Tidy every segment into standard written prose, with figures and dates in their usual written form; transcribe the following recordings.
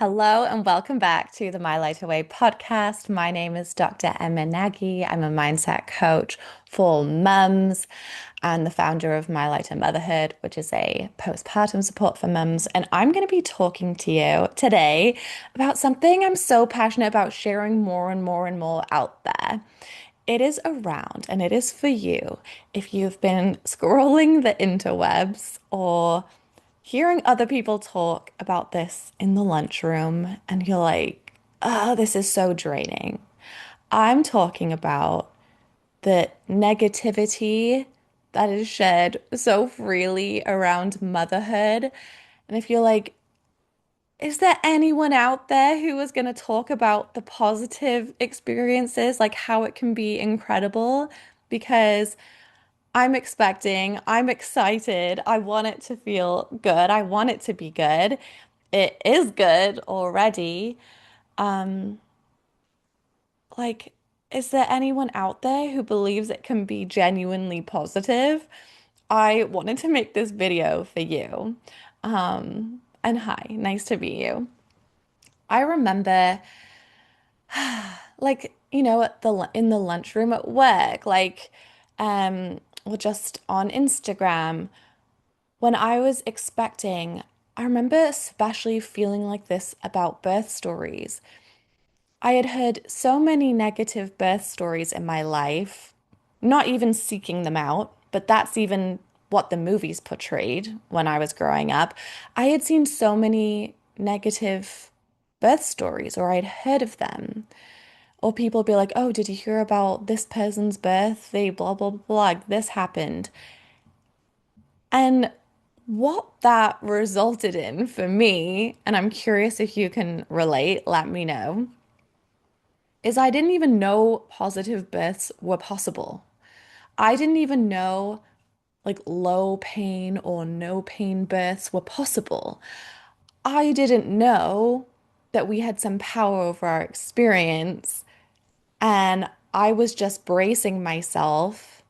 Hello and welcome back to the My Light Away podcast. My name is Dr. Emma Nagy. I'm a mindset coach for mums and the founder of My Light and Motherhood, which is a postpartum support for mums. And I'm going to be talking to you today about something I'm so passionate about sharing more and more and more out there. It is around and it is for you if you've been scrolling the interwebs or hearing other people talk about this in the lunchroom and you're like, oh, this is so draining. I'm talking about the negativity that is shared so freely around motherhood. And if you're like, is there anyone out there who is going to talk about the positive experiences, like how it can be incredible? Because I'm excited. I want it to feel good. I want it to be good. It is good already. Um, like, is there anyone out there who believes it can be genuinely positive? I wanted to make this video for you. And hi, nice to meet you. I remember at the in the lunchroom at work, or just on Instagram. When I was expecting, I remember especially feeling like this about birth stories. I had heard so many negative birth stories in my life, not even seeking them out, but that's even what the movies portrayed when I was growing up. I had seen so many negative birth stories, or I'd heard of them. Or people be like, oh, did you hear about this person's birth? They blah, blah, blah, like this happened. And what that resulted in for me, and I'm curious if you can relate, let me know, is I didn't even know positive births were possible. I didn't even know like low pain or no pain births were possible. I didn't know that we had some power over our experience, and I was just bracing myself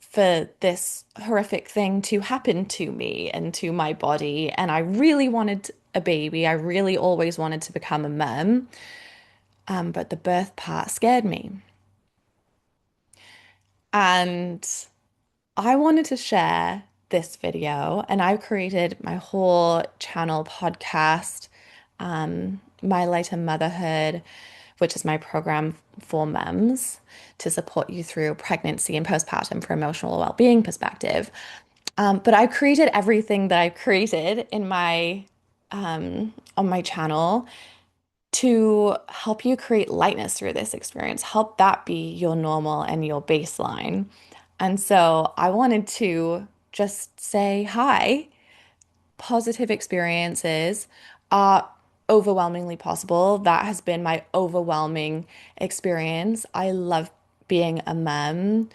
for this horrific thing to happen to me and to my body. And I really wanted a baby. I really always wanted to become a mum. But the birth part scared me. And I wanted to share this video, and I created my whole channel podcast, My Lighter Motherhood, which is my program for mums to support you through pregnancy and postpartum for emotional well-being perspective. But I created everything that I've created in my on my channel to help you create lightness through this experience, help that be your normal and your baseline. And so I wanted to just say hi. Positive experiences are overwhelmingly possible. That has been my overwhelming experience. I love being a mom.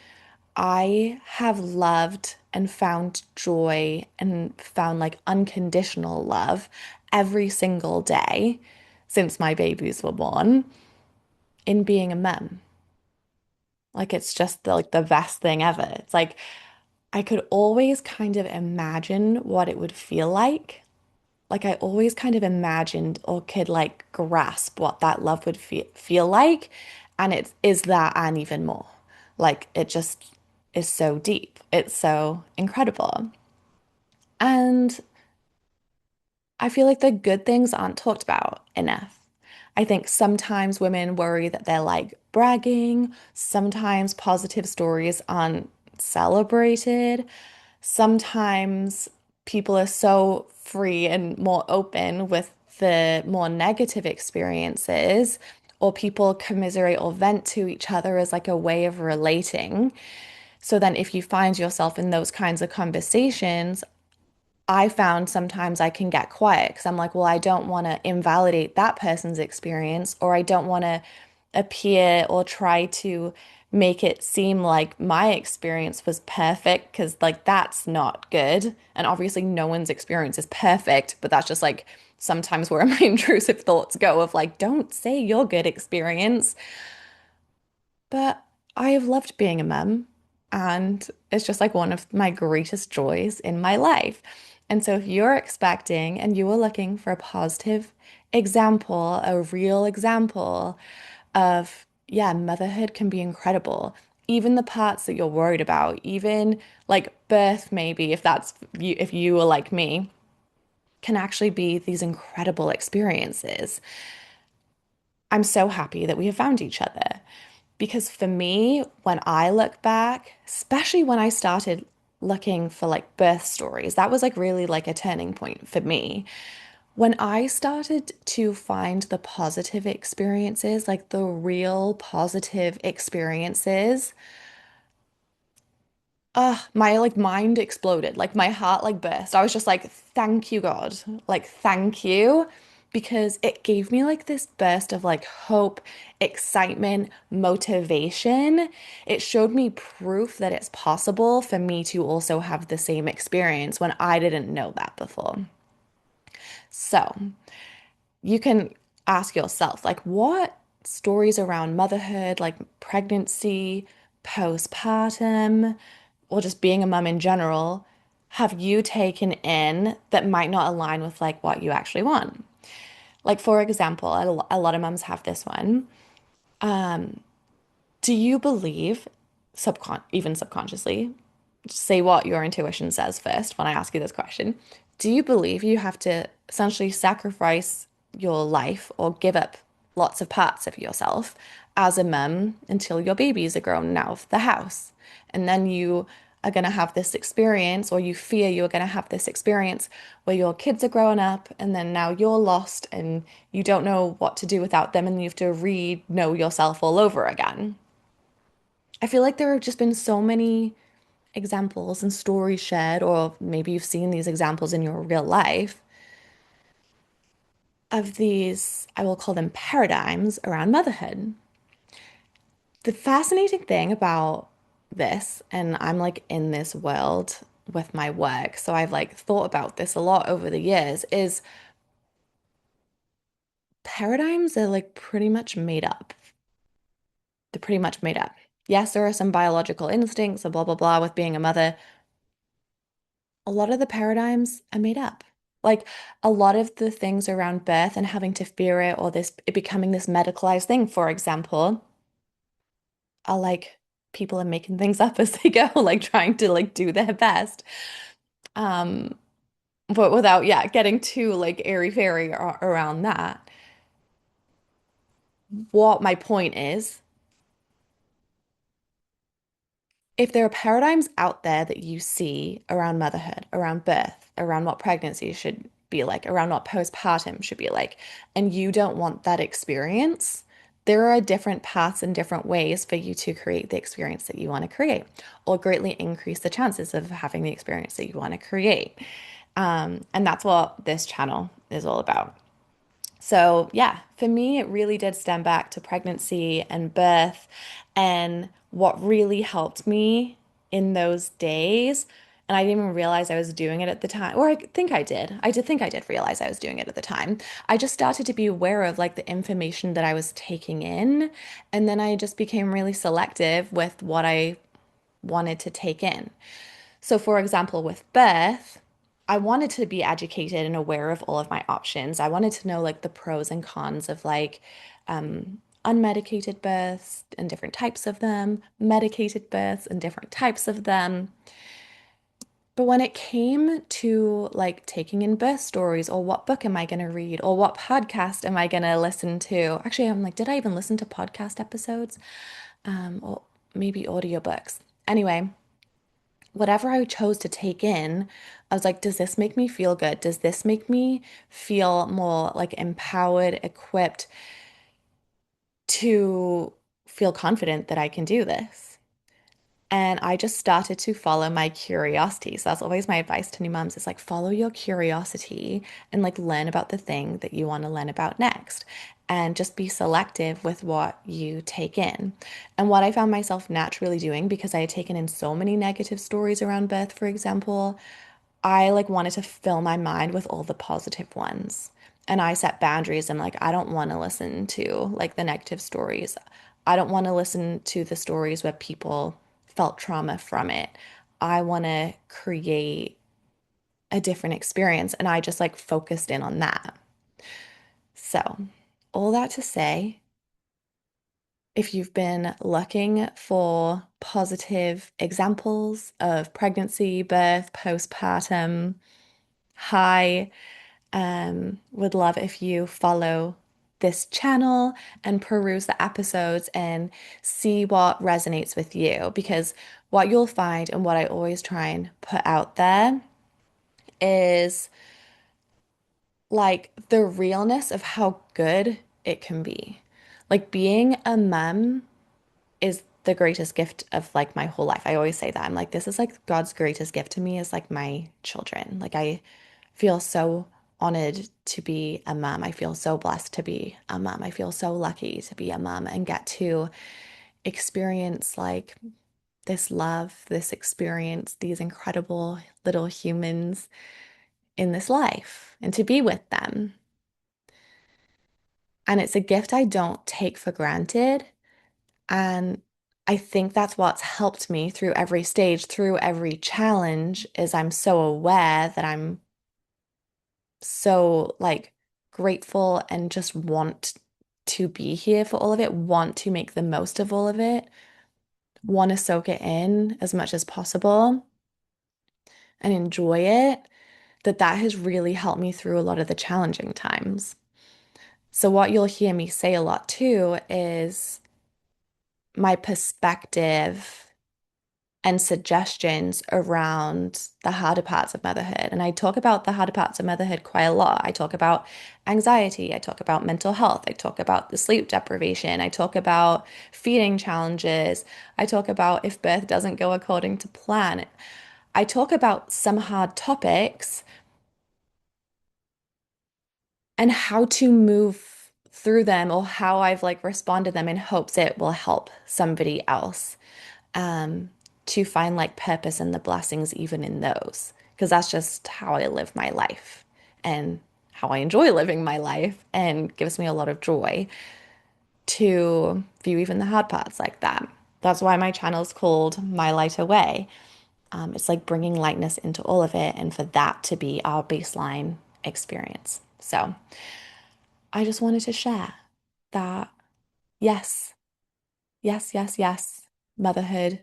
I have loved and found joy and found like unconditional love every single day since my babies were born in being a mum. Like it's just the best thing ever. It's like I could always kind of imagine what it would feel like. Like I always kind of imagined or could like grasp what that love would feel like. And it is that and even more. Like it just is so deep. It's so incredible. And I feel like the good things aren't talked about enough. I think sometimes women worry that they're like bragging. Sometimes positive stories aren't celebrated. Sometimes people are so free and more open with the more negative experiences, or people commiserate or vent to each other as like a way of relating. So then, if you find yourself in those kinds of conversations, I found sometimes I can get quiet because I'm like, well, I don't want to invalidate that person's experience, or I don't want to appear or try to make it seem like my experience was perfect because, like, that's not good. And obviously, no one's experience is perfect, but that's just like sometimes where my intrusive thoughts go of like, don't say your good experience. But I have loved being a mum, and it's just like one of my greatest joys in my life. And so, if you're expecting and you are looking for a positive example, a real example of, yeah, motherhood can be incredible. Even the parts that you're worried about, even like birth, maybe if that's you, if you are like me, can actually be these incredible experiences. I'm so happy that we have found each other because for me, when I look back, especially when I started looking for like birth stories, that was like really like a turning point for me. When I started to find the positive experiences, like the real positive experiences, my like mind exploded. Like my heart like burst. I was just like, thank you, God. Like, thank you. Because it gave me like this burst of like hope, excitement, motivation. It showed me proof that it's possible for me to also have the same experience when I didn't know that before. So, you can ask yourself, like, what stories around motherhood, like pregnancy, postpartum, or just being a mum in general, have you taken in that might not align with like what you actually want? Like, for example, a lot of mums have this one. Do you believe, even subconsciously, say what your intuition says first when I ask you this question. Do you believe you have to essentially sacrifice your life or give up lots of parts of yourself as a mum until your babies are grown out of the house? And then you are going to have this experience, or you fear you're going to have this experience where your kids are growing up and then now you're lost and you don't know what to do without them and you have to re-know yourself all over again. I feel like there have just been so many examples and stories shared, or maybe you've seen these examples in your real life of these, I will call them paradigms around motherhood. The fascinating thing about this, and I'm like in this world with my work, so I've like thought about this a lot over the years, is paradigms are like pretty much made up. They're pretty much made up. Yes, there are some biological instincts and blah, blah, blah with being a mother, a lot of the paradigms are made up. Like a lot of the things around birth and having to fear it or this it becoming this medicalized thing, for example, are like people are making things up as they go, like trying to like do their best. Um, but without, yeah, getting too like airy-fairy around that. What my point is, if there are paradigms out there that you see around motherhood, around birth, around what pregnancy should be like, around what postpartum should be like, and you don't want that experience, there are different paths and different ways for you to create the experience that you want to create, or greatly increase the chances of having the experience that you want to create. And that's what this channel is all about. So, yeah, for me, it really did stem back to pregnancy and birth. And what really helped me in those days, and I didn't even realize I was doing it at the time, or I think I did. I did think I did realize I was doing it at the time. I just started to be aware of like the information that I was taking in. And then I just became really selective with what I wanted to take in. So, for example, with birth, I wanted to be educated and aware of all of my options. I wanted to know like the pros and cons of like unmedicated births and different types of them, medicated births and different types of them. But when it came to like taking in birth stories, or what book am I going to read, or what podcast am I going to listen to? Actually, I'm like, did I even listen to podcast episodes? Or maybe audiobooks. Anyway, whatever I chose to take in, I was like, does this make me feel good? Does this make me feel more like empowered, equipped to feel confident that I can do this? And I just started to follow my curiosity. So that's always my advice to new moms is like follow your curiosity and like learn about the thing that you want to learn about next. And just be selective with what you take in. And what I found myself naturally doing, because I had taken in so many negative stories around birth, for example, I like wanted to fill my mind with all the positive ones. And I set boundaries. I'm like, I don't want to listen to like the negative stories. I don't want to listen to the stories where people felt trauma from it. I want to create a different experience. And I just like focused in on that. So, all that to say, if you've been looking for positive examples of pregnancy, birth, postpartum, hi, would love if you follow this channel and peruse the episodes and see what resonates with you. Because what you'll find and what I always try and put out there is like the realness of how good it can be. Like being a mum is the greatest gift of like my whole life. I always say that. I'm like, this is like God's greatest gift to me is like my children. Like I feel so honored to be a mom. I feel so blessed to be a mom. I feel so lucky to be a mom and get to experience like this love, this experience, these incredible little humans in this life and to be with them. And it's a gift I don't take for granted. And I think that's what's helped me through every stage, through every challenge, is I'm so aware that I'm so like grateful and just want to be here for all of it, want to make the most of all of it, want to soak it in as much as possible and enjoy it, that has really helped me through a lot of the challenging times. So what you'll hear me say a lot too is my perspective and suggestions around the harder parts of motherhood. And I talk about the harder parts of motherhood quite a lot. I talk about anxiety, I talk about mental health, I talk about the sleep deprivation, I talk about feeding challenges, I talk about if birth doesn't go according to plan. I talk about some hard topics and how to move through them or how I've like responded them in hopes it will help somebody else. um, to find like purpose and the blessings even in those, because that's just how I live my life and how I enjoy living my life and gives me a lot of joy to view even the hard parts like that. That's why my channel is called My Lighter Way. It's like bringing lightness into all of it and for that to be our baseline experience. So I just wanted to share that yes, yes, yes, yes, motherhood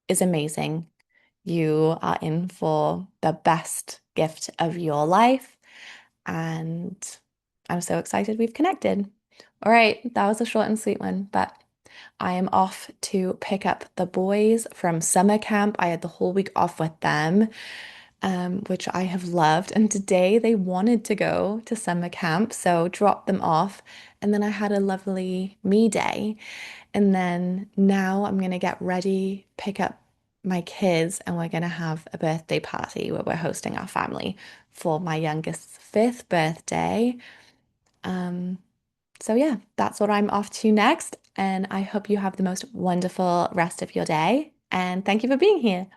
is amazing. You are in for the best gift of your life. And I'm so excited we've connected. All right, that was a short and sweet one, but I am off to pick up the boys from summer camp. I had the whole week off with them, which I have loved. And today they wanted to go to summer camp, so dropped them off. And then I had a lovely me day. And then now I'm going to get ready, pick up my kids, and we're going to have a birthday party where we're hosting our family for my youngest's fifth birthday. Um, so yeah, that's what I'm off to next. And I hope you have the most wonderful rest of your day. And thank you for being here.